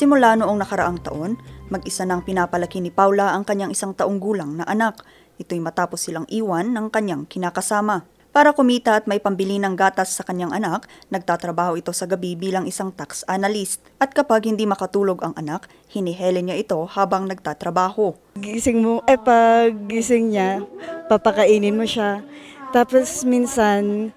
Simula noong nakaraang taon, mag-isa nang pinapalaki ni Paula ang kanyang 1 taong gulang na anak. Ito'y matapos silang iwan ng kanyang kinakasama. Para kumita at may pambili ng gatas sa kanyang anak, nagtatrabaho ito sa gabi bilang isang tax analyst. At kapag hindi makatulog ang anak, hinihele niya ito habang nagtatrabaho. Pag gising niya, papakainin mo siya. Tapos minsan,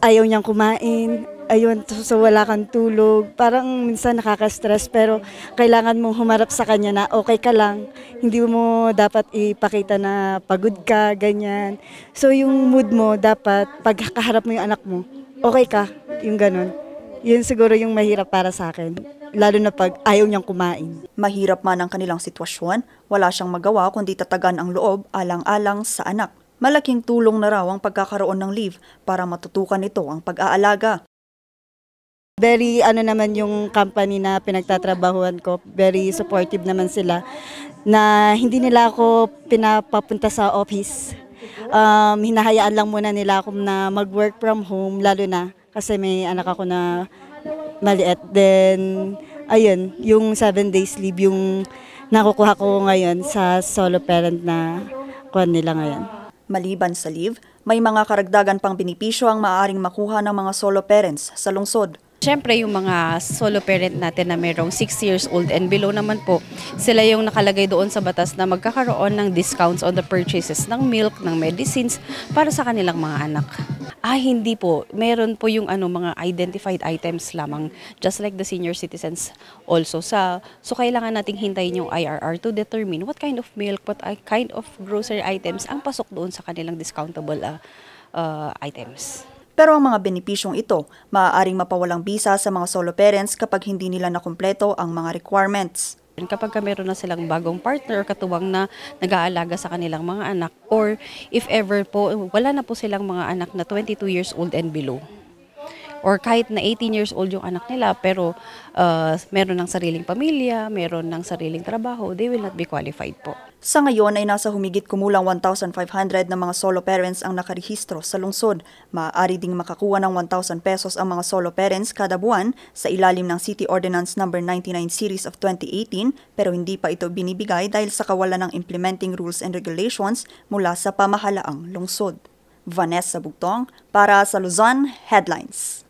ayaw niyang kumain. Ayun, so wala kang tulog. Parang minsan nakaka-stress pero kailangan mong humarap sa kanya na okay ka lang. Hindi mo dapat ipakita na pagod ka, ganyan. So yung mood mo dapat pag kaharap mo yung anak mo, okay ka, yung ganun. Yun siguro yung mahirap para sa akin, lalo na pag ayaw niyang kumain. Mahirap man ang kanilang sitwasyon, wala siyang magawa kundi tatagan ang loob alang-alang sa anak. Malaking tulong na raw ang pagkakaroon ng leave para matutukan nito ang pag-aalaga. Very naman yung company na pinagtatrabahuan ko, very supportive naman sila na hindi nila ako pinapapunta sa office. Hinahayaan lang muna nila ako na mag-work from home, lalo na kasi may anak ako na maliit. Then, ayun, yung 7 days leave yung nakukuha ko ngayon sa solo parent na kuha nila ngayon. Maliban sa leave, may mga karagdagan pang benepisyo ang maaaring makuha ng mga solo parents sa lungsod. Siyempre yung mga solo parent natin na mayroong 6 years old and below naman po, sila yung nakalagay doon sa batas na magkakaroon ng discounts on the purchases ng milk, ng medicines para sa kanilang mga anak. Hindi po. Meron po yung mga identified items lamang, just like the senior citizens also. So kailangan nating hintayin yung IRR to determine what kind of milk, what kind of grocery items ang pasok doon sa kanilang discountable items. Pero ang mga benepisyong ito, maaaring mapawalang bisa sa mga solo parents kapag hindi nila nakumpleto ang mga requirements. Kapag meron na silang bagong partner, katuwang na nag-aalaga sa kanilang mga anak, or if ever po, wala na po silang mga anak na 22 years old and below. Or kahit na 18 years old yung anak nila, pero meron ng sariling pamilya, meron ng sariling trabaho, they will not be qualified po. Sa ngayon ay nasa humigit kumulang 1,500 na mga solo parents ang nakarehistro sa lungsod. Maaari ding makakuha ng 1,000 pesos ang mga solo parents kada buwan sa ilalim ng City Ordinance No. 99 Series of 2018 pero hindi pa ito binibigay dahil sa kawalan ng implementing rules and regulations mula sa pamahalaang lungsod. Vanessa Bugtong para sa Luzon Headlines.